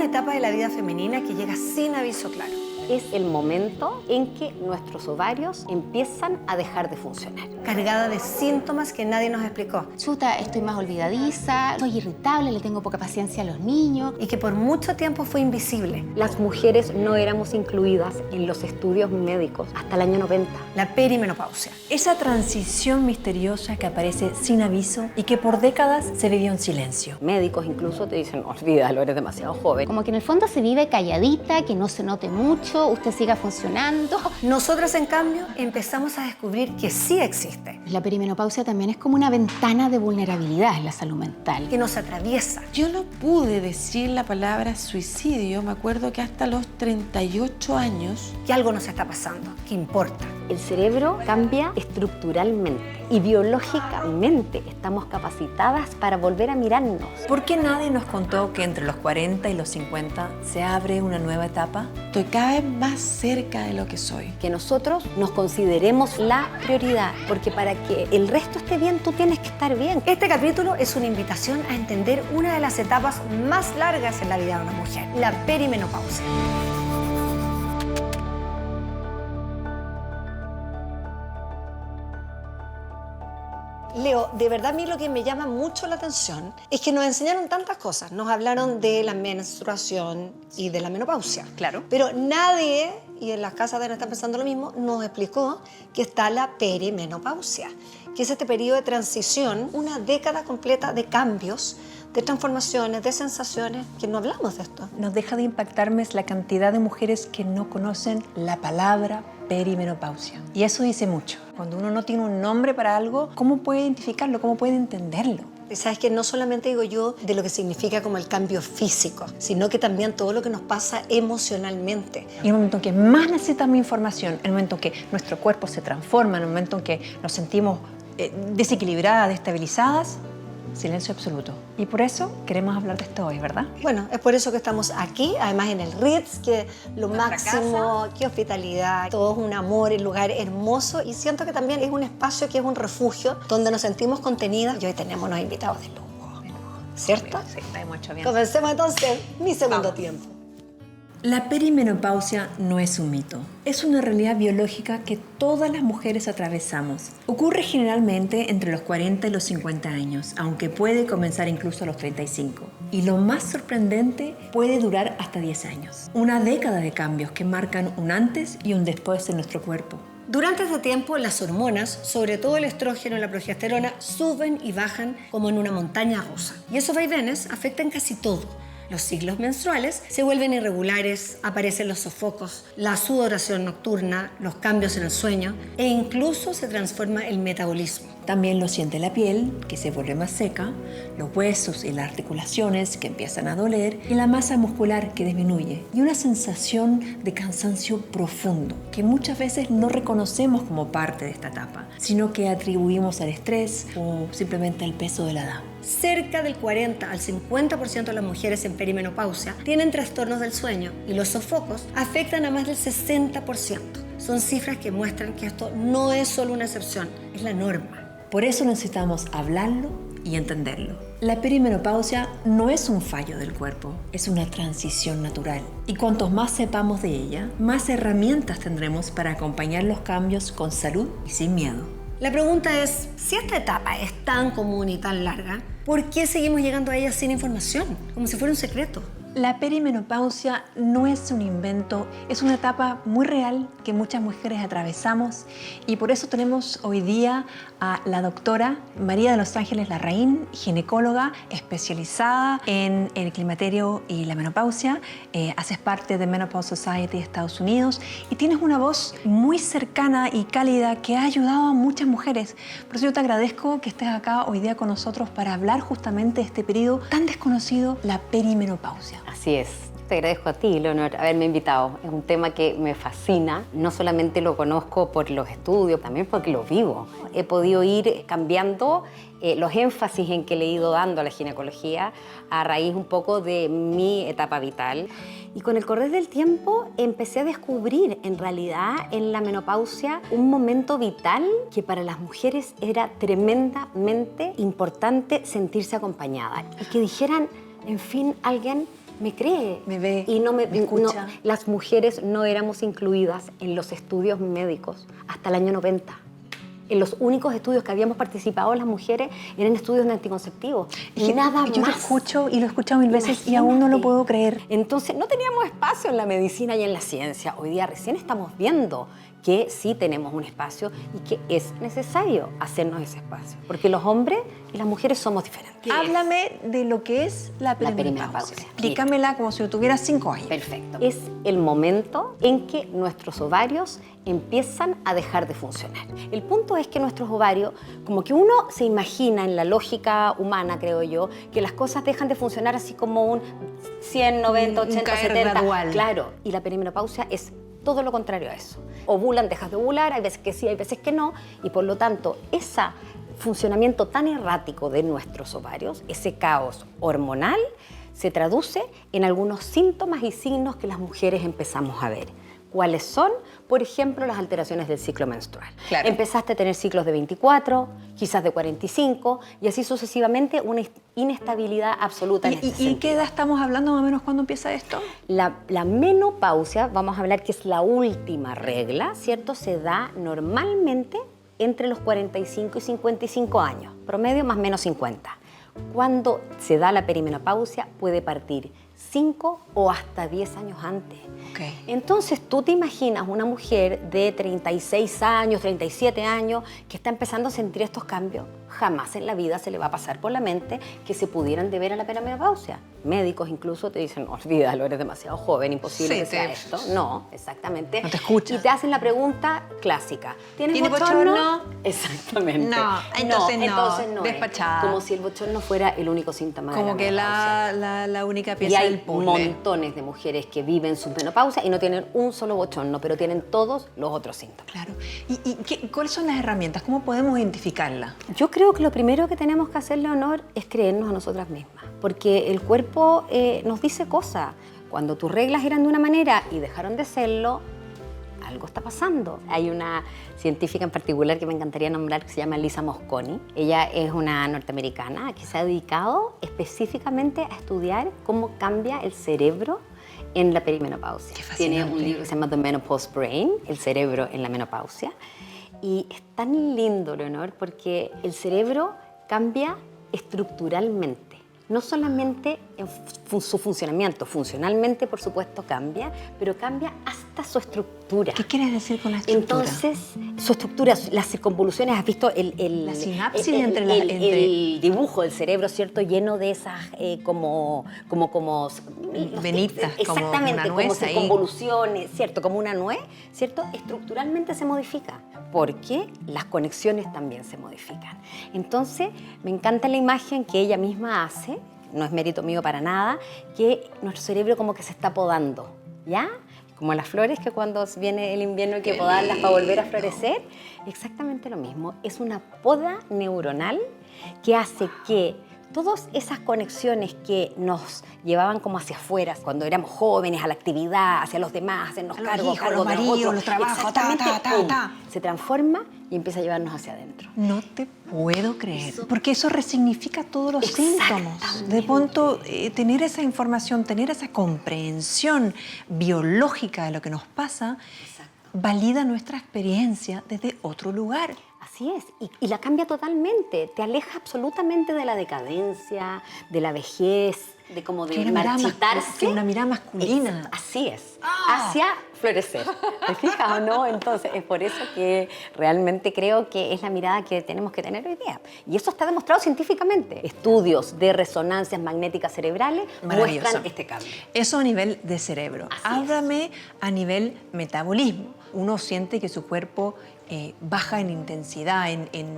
etapa de la vida femenina que llega sin aviso claro. Es el momento en que nuestros ovarios empiezan a dejar de funcionar. Cargada de síntomas que nadie nos explicó. Chuta, estoy más olvidadiza, soy irritable, le tengo poca paciencia a los niños. Y que por mucho tiempo fue invisible. Las mujeres no éramos incluidas en los estudios médicos hasta el año 90. La perimenopausia. Esa transición misteriosa que aparece sin aviso y que por décadas se vivió en silencio. Médicos incluso te dicen, olvídalo, eres demasiado joven. Como que en el fondo se vive calladita, que no se note mucho, usted siga funcionando. Nosotras, en cambio, empezamos a descubrir que sí existe. La perimenopausia también es como una ventana de vulnerabilidad en la salud mental. Que nos atraviesa. Yo no pude decir la palabra suicidio, me acuerdo que hasta los 38 años. Que algo nos está pasando, que importa. El cerebro cambia estructuralmente y biológicamente estamos capacitadas para volver a mirarnos. ¿Por qué nadie nos contó que entre los 40 y los 50 se abre una nueva etapa? Estoy cada vez más cerca de lo que soy. Que nosotros nos consideremos la prioridad, porque para que el resto esté bien, tú tienes que estar bien. Este capítulo es una invitación a entender una de las etapas más largas en la vida de una mujer, la perimenopausia. Leo, de verdad a mí lo que me llama mucho la atención es que nos enseñaron tantas cosas. Nos hablaron de la menstruación y de la menopausia. Claro. Pero nadie, y en las casas deben estar pensando lo mismo, nos explicó que está la perimenopausia, que es este periodo de transición, una década completa de cambios, de transformaciones, de sensaciones, que no hablamos de esto. Nos deja de impactarme la cantidad de mujeres que no conocen la palabra perimenopausia. Y eso dice mucho. Cuando uno no tiene un nombre para algo, ¿cómo puede identificarlo? ¿Cómo puede entenderlo? Y sabes que no solamente digo yo de lo que significa como el cambio físico, sino que también todo lo que nos pasa emocionalmente. Y en el momento en que más necesitamos información, en el momento en que nuestro cuerpo se transforma, en el momento en que nos sentimos desequilibradas, destabilizadas, silencio absoluto. Y por eso queremos hablar de esto hoy, ¿verdad? Bueno, es por eso que estamos aquí, además en el Ritz, que lo máximo, qué hospitalidad, todo es un amor, el lugar hermoso, y siento que también es un espacio que es un refugio donde nos sentimos contenidas, y hoy tenemos unos invitados de lujo, ¿cierto? Sí, está mucho bien. Comencemos entonces mi segundo tiempo. La perimenopausia no es un mito, es una realidad biológica que todas las mujeres atravesamos. Ocurre generalmente entre los 40 y los 50 años, aunque puede comenzar incluso a los 35. Y lo más sorprendente, puede durar hasta 10 años. Una década de cambios que marcan un antes y un después en nuestro cuerpo. Durante este tiempo, las hormonas, sobre todo el estrógeno y la progesterona, suben y bajan como en una montaña rusa. Y esos vaivenes afectan casi todo. Los ciclos menstruales se vuelven irregulares, aparecen los sofocos, la sudoración nocturna, los cambios en el sueño e incluso se transforma el metabolismo. También lo siente la piel, que se vuelve más seca, los huesos y las articulaciones que empiezan a doler y la masa muscular que disminuye y una sensación de cansancio profundo que muchas veces no reconocemos como parte de esta etapa, sino que atribuimos al estrés o simplemente al peso de la edad. Cerca del 40 al 50% de las mujeres en perimenopausia tienen trastornos del sueño y los sofocos afectan a más del 60%. Son cifras que muestran que esto no es solo una excepción, es la norma. Por eso necesitamos hablarlo y entenderlo. La perimenopausia no es un fallo del cuerpo, es una transición natural. Y cuantos más sepamos de ella, más herramientas tendremos para acompañar los cambios con salud y sin miedo. La pregunta es, si esta etapa es tan común y tan larga, ¿por qué seguimos llegando a ella sin información? Como si fuera un secreto. La perimenopausia no es un invento, es una etapa muy real que muchas mujeres atravesamos y por eso tenemos hoy día a la doctora María de los Ángeles Larraín, ginecóloga especializada en el climaterio y la menopausia. Haces parte de Menopause Society de Estados Unidos y tienes una voz muy cercana y cálida que ha ayudado a muchas mujeres. Por eso yo te agradezco que estés acá hoy día con nosotros para hablar justamente de este periodo tan desconocido, la perimenopausia. Así es. Te agradezco a ti, Leonor, haberme invitado. Es un tema que me fascina. No solamente lo conozco por los estudios, también porque lo vivo. He podido ir cambiando los énfasis en que le he ido dando a la ginecología a raíz un poco de mi etapa vital. Y con el correr del tiempo empecé a descubrir en realidad en la menopausia un momento vital que para las mujeres era tremendamente importante sentirse acompañada. Y que dijeran, en fin, alguien me cree. Me ve, Y no me escucha. no, las mujeres no éramos incluidas en los estudios médicos hasta el año 90. En los únicos estudios que habíamos participado las mujeres eran estudios de anticonceptivos. Y nada Yo lo más. escucho y lo he escuchado mil veces y aún no lo Imagínate. puedo creer. Entonces, no teníamos espacio en la medicina y en la ciencia. Hoy día recién estamos viendo que sí tenemos un espacio y que es necesario hacernos ese espacio. Porque los hombres y las mujeres somos diferentes. Háblame de lo que es la perimenopausia. perimenopausia. Explícamela como si yo tuviera 5 años. Perfecto. Es el momento en que nuestros ovarios empiezan a dejar de funcionar. El punto es que nuestros ovarios, como que uno se imagina en la lógica humana, creo yo, que las cosas dejan de funcionar así como un 100, 90, Un 80, caer 70. gradual. Claro, y la perimenopausia es todo lo contrario a eso. Ovulan, dejas de ovular, hay veces que sí, hay veces que no, y por lo tanto, ese funcionamiento tan errático de nuestros ovarios, ese caos hormonal, se traduce en algunos síntomas y signos que las mujeres empezamos a ver. ¿Cuáles son? Por ejemplo, las alteraciones del ciclo menstrual. Claro. Empezaste a tener ciclos de 24, quizás de 45, y así sucesivamente una inestabilidad absoluta en este ¿Y sentido. qué edad estamos hablando más o menos cuando empieza esto? La menopausia, vamos a hablar que es la última regla, ¿cierto? Se da normalmente entre los 45 y 55 años, promedio más o menos 50. Cuando se da la perimenopausia puede partir 5 o hasta 10 años antes. Ok. Entonces tú te imaginas una mujer de 36 años, 37 años que está empezando a sentir estos cambios. Jamás en la vida se le va a pasar por la mente que se pudieran deber a la perimenopausia. Médicos incluso te dicen, olvídalo, eres demasiado joven, imposible Sí, que sea sí. esto. No, exactamente. No te escuchan. Y te hacen la pregunta clásica. ¿Tienes ¿Tiene bochorno? bochorno? Exactamente. No, entonces no, es. despachada. Como si el bochorno fuera el único síntoma de Como la que menopausia. la única Y pieza hay del puzzle. montones de mujeres que viven su menopausia y no tienen un solo bochorno, pero tienen todos los otros síntomas. Claro. ¿Cuáles son las herramientas? ¿Cómo podemos identificarla? Yo creo que lo primero que tenemos que hacerle honor es creernos a nosotras mismas, porque el cuerpo nos dice cosas. Cuando tus reglas eran de una manera y dejaron de serlo, algo está pasando. Hay una científica en particular que me encantaría nombrar que se llama Lisa Mosconi. Ella es una norteamericana que se ha dedicado específicamente a estudiar cómo cambia el cerebro en la perimenopausia. Qué fascinante. Tiene un libro que se llama The Menopause Brain, el cerebro en la menopausia. Y es tan lindo, Leonor, porque el cerebro cambia estructuralmente. No solamente en su funcionamiento, funcionalmente por supuesto cambia, pero cambia hasta su estructura. ¿Qué quieres decir con la estructura? Entonces, su estructura, las circunvoluciones, ¿has visto La sinapsis entre el dibujo del cerebro, ¿cierto? Lleno de esas como Venitas, como exactamente, una como nuez ahí. circunvoluciones, ¿cierto? Como una nuez, ¿cierto? Estructuralmente se modifica, porque las conexiones también se modifican. Entonces, me encanta la imagen que ella misma hace, no es mérito mío para nada, que nuestro cerebro como que se está podando, ¿ya? Como las flores que cuando viene el invierno hay que podarlas para volver a florecer, exactamente lo mismo. Es una poda neuronal que hace que todas esas conexiones que nos llevaban como hacia afuera, cuando éramos jóvenes, a la actividad, hacia los demás, hacernos A los cargo, hijos, cargo los de maridos, otros, los trabajos, exactamente, ¡pum! ta. Se transforma y empieza a llevarnos hacia adentro. No te puedo creer, porque eso resignifica todos los síntomas. Exactamente. De pronto, tener esa información, tener esa comprensión biológica de lo que nos pasa, valida nuestra experiencia desde otro lugar. Así es, y la cambia totalmente, te aleja absolutamente de la decadencia, de la vejez, de como de Que una mirada marchitarse. que una mirada masculina. Así es, hacia florecer. ¿Te fijas o no? Entonces, es por eso que realmente creo que es la mirada que tenemos que tener hoy día. Y eso está demostrado científicamente. Estudios de resonancias magnéticas cerebrales Maravilloso. muestran este cambio. Eso a nivel de cerebro. Así Háblame a nivel metabolismo. Uno siente que su cuerpo baja en intensidad.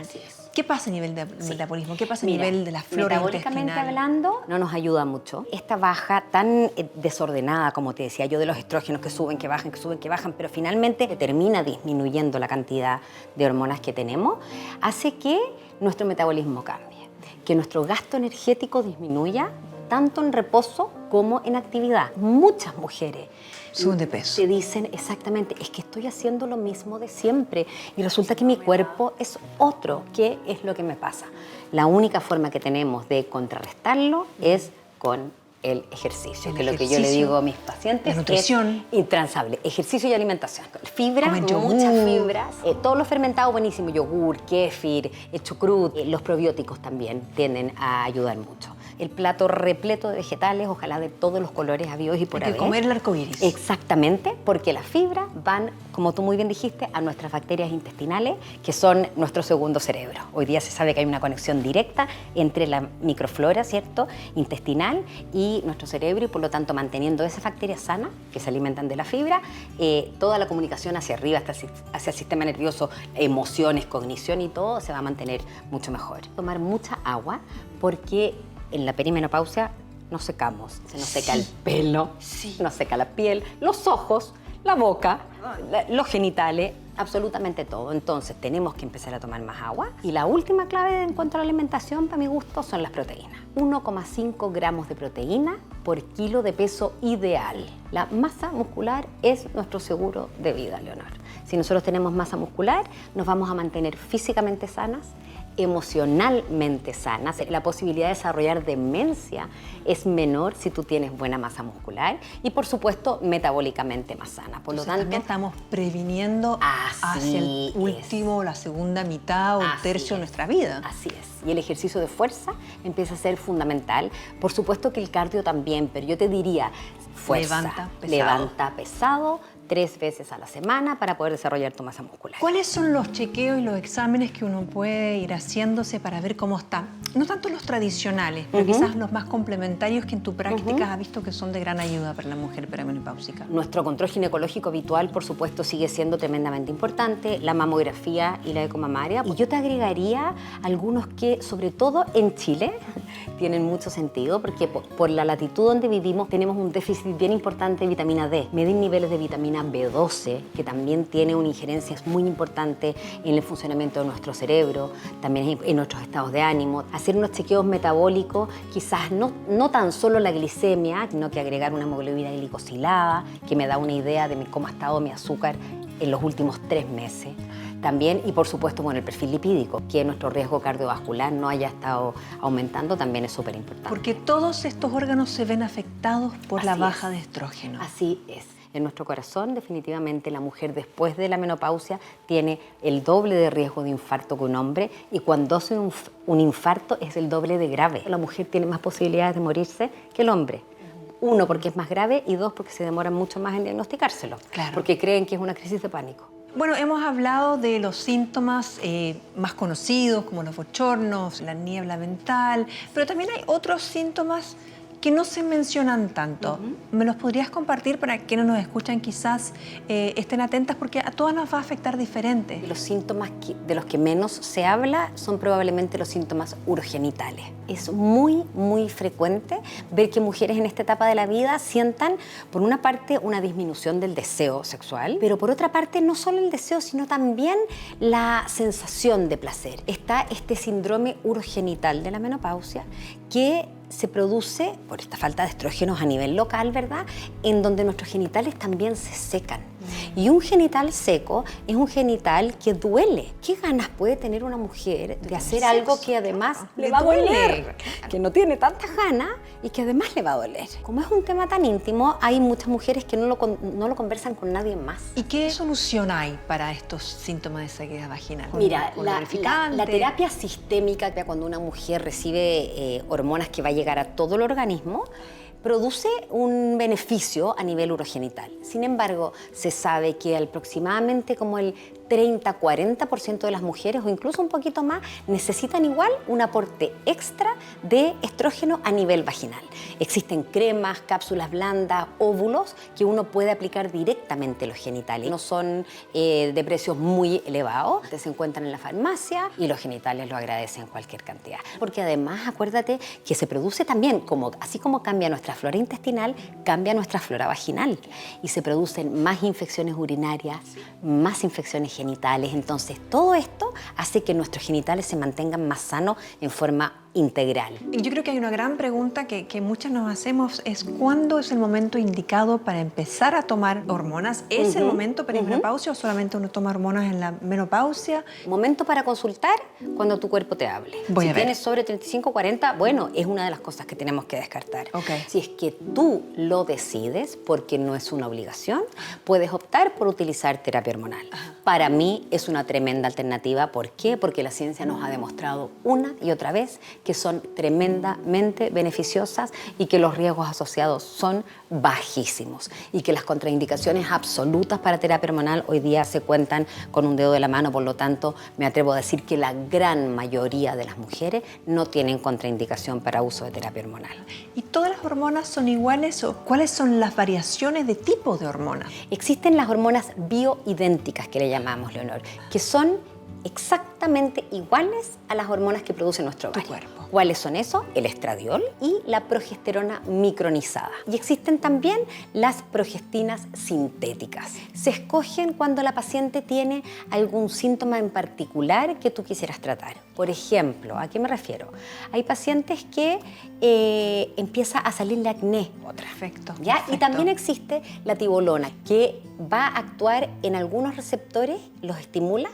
Así es. ¿Qué pasa a nivel de metabolismo? ¿Qué pasa a Mira, nivel de la flora metabólicamente intestinal? hablando, no nos ayuda mucho. Esta baja tan desordenada, como te decía yo, de los estrógenos que suben, que bajan, pero finalmente termina disminuyendo la cantidad de hormonas que tenemos, hace que nuestro metabolismo cambie, que nuestro gasto energético disminuya tanto en reposo como en actividad. Muchas mujeres Suben de peso. te dicen exactamente, es que estoy haciendo lo mismo de siempre y resulta que mi cuerpo es otro. ¿Qué es lo que me pasa? La única forma que tenemos de contrarrestarlo es con el ejercicio, El que es lo que yo le ejercicio, digo a mis pacientes, la nutrición. es intransable. Ejercicio y alimentación. Fibra, Comer yogur. muchas fibras. Todos los fermentados buenísimos, yogur, kéfir, chucrut, los probióticos también tienden a ayudar mucho. El plato repleto de vegetales, ojalá de todos los colores habidos y por Hay haber. que comer el arco iris. Exactamente, porque las fibras van, como tú muy bien dijiste, a nuestras bacterias intestinales, que son nuestro segundo cerebro. Hoy día se sabe que hay una conexión directa entre la microflora, ¿cierto?, intestinal y nuestro cerebro, y por lo tanto manteniendo esas bacterias sanas que se alimentan de la fibra, toda la comunicación hacia arriba, hacia el sistema nervioso, emociones, cognición y todo se va a mantener mucho mejor. Tomar mucha agua porque en la perimenopausia nos secamos, se nos seca el pelo, nos seca la piel, los ojos, la boca, los genitales, absolutamente todo. Entonces tenemos que empezar a tomar más agua. Y la última clave en cuanto a la alimentación, para mi gusto, son las proteínas. 1,5 gramos de proteína por kilo de peso ideal. La masa muscular es nuestro seguro de vida, Leonor. Si nosotros tenemos masa muscular, nos vamos a mantener físicamente sanas, emocionalmente sanas. La posibilidad de desarrollar demencia es menor si tú tienes buena masa muscular y, por supuesto, metabólicamente más sana. Por lo tanto, también estamos previniendo hacia el último, la segunda mitad o el tercio de nuestra vida. Así es. Y el ejercicio de fuerza empieza a ser fundamental. Por supuesto que el cardio también, pero yo te diría fuerza. Levanta pesado 3 veces a la semana para poder desarrollar tu masa muscular. ¿Cuáles son los chequeos y los exámenes que uno puede ir haciéndose para ver cómo está? No tanto los tradicionales, pero quizás los más complementarios que en tu práctica has visto que son de gran ayuda para la mujer perimenopáusica. Nuestro control ginecológico habitual, por supuesto, sigue siendo tremendamente importante, la mamografía y la ecomamaria. Y yo te agregaría algunos que, sobre todo en Chile, tienen mucho sentido, porque por la latitud donde vivimos tenemos un déficit bien importante de vitamina D. Medir niveles de vitamina B12, que también tiene una injerencia muy importante en el funcionamiento de nuestro cerebro, también en nuestros estados de ánimo. Hacer unos chequeos metabólicos, quizás no tan solo la glicemia, sino que agregar una hemoglobina glicosilada, que me da una idea de cómo ha estado mi azúcar en los últimos 3 meses. También, y por supuesto, bueno, el perfil lipídico, que nuestro riesgo cardiovascular no haya estado aumentando, también es súper importante. Porque todos estos órganos se ven afectados por la baja de estrógeno. Así es. En nuestro corazón, definitivamente, la mujer después de la menopausia tiene el doble de riesgo de infarto que un hombre, y cuando hace un infarto es el doble de grave. La mujer tiene más posibilidades de morirse que el hombre. 1, porque es más grave, y 2, porque se demoran mucho más en diagnosticárselo, porque creen que es una crisis de pánico. Bueno, hemos hablado de los síntomas más conocidos, como los bochornos, la niebla mental, pero también hay otros síntomas que no se mencionan tanto. ¿Me los podrías compartir para quienes nos escuchan quizás estén atentas? Porque a todas nos va a afectar diferente. Los síntomas de los que menos se habla son probablemente los síntomas urogenitales. Es muy, muy frecuente ver que mujeres en esta etapa de la vida sientan, por una parte, una disminución del deseo sexual, pero por otra parte, no solo el deseo, sino también la sensación de placer. Está este síndrome urogenital de la menopausia que se produce por esta falta de estrógenos a nivel local, ¿verdad?, en donde nuestros genitales también se secan. Y un genital seco es un genital que duele. ¿Qué ganas puede tener una mujer de hacer algo que además le va a doler? Que no tiene tantas ganas y que además le va a doler. Como es un tema tan íntimo, hay muchas mujeres que no lo conversan con nadie más. ¿Y qué solución hay para estos síntomas de sequedad vaginal? Mira, la terapia sistémica, cuando una mujer recibe hormonas que va a llegar a todo el organismo, produce un beneficio a nivel urogenital. Sin embargo, se sabe que aproximadamente como el 30-40% de las mujeres, o incluso un poquito más, necesitan igual un aporte extra de estrógeno a nivel vaginal. Existen cremas, cápsulas blandas, óvulos que uno puede aplicar directamente en los genitales. No son de precios muy elevados, se encuentran en la farmacia y los genitales lo agradecen cualquier cantidad. Porque además, acuérdate que se produce también, así como cambia nuestra flora intestinal, cambia nuestra flora vaginal y se producen más infecciones urinarias, más infecciones genitales. Entonces, todo esto hace que nuestros genitales se mantengan más sanos en forma integral. Y yo creo que hay una gran pregunta que muchas nos hacemos, es ¿cuándo es el momento indicado para empezar a tomar hormonas? ¿Es el momento perimenopausia o solamente uno toma hormonas en la menopausia? Momento para consultar cuando tu cuerpo te hable. Voy a Si ver. tienes sobre 35 o 40, bueno, es una de las cosas que tenemos que descartar. Ok. Si es que tú lo decides, porque no es una obligación, puedes optar por utilizar terapia hormonal. Para mí es una tremenda alternativa. ¿Por qué? Porque la ciencia nos ha demostrado una y otra vez que son tremendamente beneficiosas y que los riesgos asociados son bajísimos y que las contraindicaciones absolutas para terapia hormonal hoy día se cuentan con un dedo de la mano. Por lo tanto, me atrevo a decir que la gran mayoría de las mujeres no tienen contraindicación para uso de terapia hormonal. ¿Y todas las hormonas son iguales o cuáles son las variaciones de tipo de hormonas? Existen las hormonas bioidénticas que le llamamos, Leonor, que son exactamente iguales a las hormonas que produce nuestro ovario. cuerpo. ¿Cuáles son esos? El estradiol y la progesterona micronizada. Y existen también las progestinas sintéticas. Se escogen cuando la paciente tiene algún síntoma en particular que tú quisieras tratar. Por ejemplo, ¿a qué me refiero? Hay pacientes que empieza a salirle acné. Perfecto. ¿Ya? perfecto. Y también existe la tibolona, que va a actuar en algunos receptores, los estimula,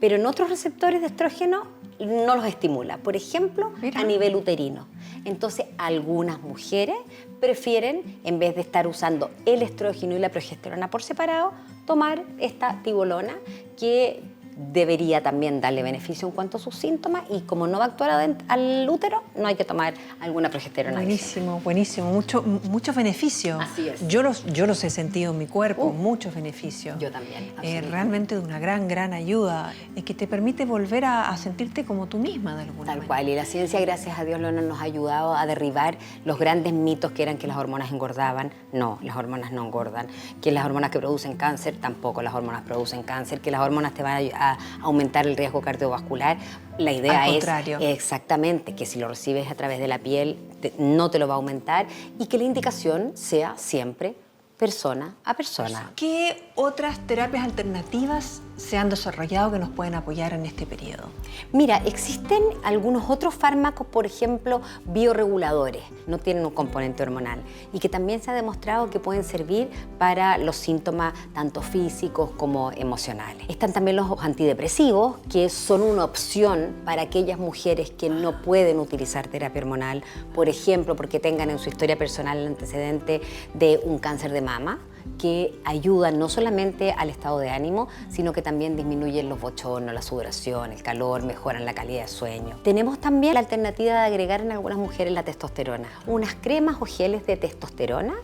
pero en otros receptores de estrógeno no los estimula. Por ejemplo, Mira. a nivel uterino. Entonces, algunas mujeres prefieren, en vez de estar usando el estrógeno y la progesterona por separado, tomar esta tibolona que debería también darle beneficio en cuanto a sus síntomas, y como no va a actuar al útero, no hay que tomar alguna progesterona. Buenísimo, buenísimo. Muchos beneficios. Así es. Yo los he sentido en mi cuerpo, muchos beneficios. Yo también, absolutamente. Realmente de una gran ayuda, que te permite volver a sentirte como tú misma de alguna Tal manera. cual, y la ciencia, gracias a Dios, Leona, nos ha ayudado a derribar los grandes mitos que eran que las hormonas engordaban. No, las hormonas no engordan. Que las hormonas que producen cáncer, tampoco las hormonas producen cáncer. Que las hormonas te van a aumentar el riesgo cardiovascular. La idea Al es contrario. exactamente que si lo recibes a través de la piel, no te lo va a aumentar, y que la indicación sea siempre persona a persona. ¿Qué otras terapias alternativas se han desarrollado que nos pueden apoyar en este periodo? Mira, existen algunos otros fármacos, por ejemplo, bioreguladores, no tienen un componente hormonal, y que también se ha demostrado que pueden servir para los síntomas tanto físicos como emocionales. Están también los antidepresivos, que son una opción para aquellas mujeres que no pueden utilizar terapia hormonal, por ejemplo, porque tengan en su historia personal el antecedente de un cáncer de mama, que ayudan no solamente al estado de ánimo, sino que también disminuyen los bochornos, la sudoración, el calor, mejoran la calidad de sueño. Tenemos también la alternativa de agregar en algunas mujeres la testosterona, unas cremas o geles de testosterona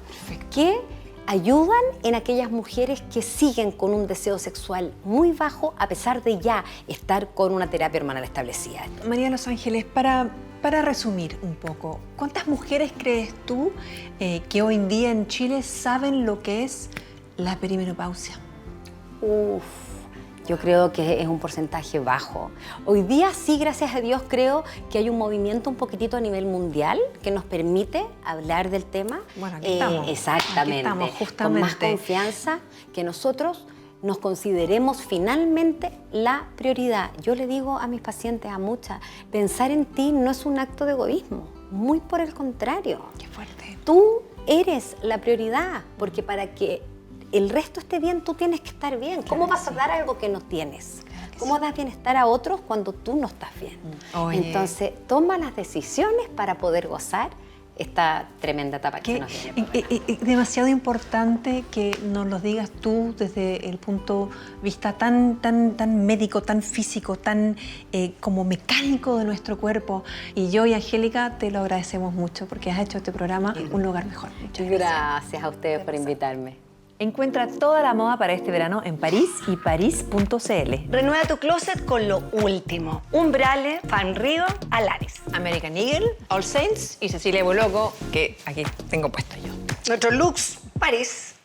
que ayudan en aquellas mujeres que siguen con un deseo sexual muy bajo a pesar de ya estar con una terapia hormonal establecida. María de los Ángeles, para resumir un poco, ¿cuántas mujeres crees tú que hoy en día en Chile saben lo que es la perimenopausia? Yo creo que es un porcentaje bajo. Hoy día sí, gracias a Dios, creo que hay un movimiento un poquitito a nivel mundial que nos permite hablar del tema. Bueno, aquí estamos. Exactamente. Aquí estamos, justamente. Con más confianza, que nosotros nos consideremos finalmente la prioridad. Yo le digo a mis pacientes, a muchas, pensar en ti no es un acto de egoísmo, muy por el contrario. Qué fuerte. Tú eres la prioridad, porque para que el resto esté bien, tú tienes que estar bien. ¿Cómo vas a dar algo que no tienes? ¿Cómo das bienestar a otros cuando tú no estás bien? Oye. Entonces, toma las decisiones para poder gozar esta tremenda etapa que se nos viene. Es demasiado importante que nos lo digas tú desde el punto de vista tan médico, tan físico, tan como mecánico de nuestro cuerpo. Y yo y Angélica te lo agradecemos mucho porque has hecho este programa un lugar mejor. Muchas gracias. Gracias a ustedes por invitarme. Encuentra toda la moda para este verano en París y parís.cl. Renueva tu closet con lo último. Umbrales, Fanrido, Alanis. American Eagle, All Saints y Cecilia Boloco, que aquí tengo puesto yo. Nuestro Lux, París.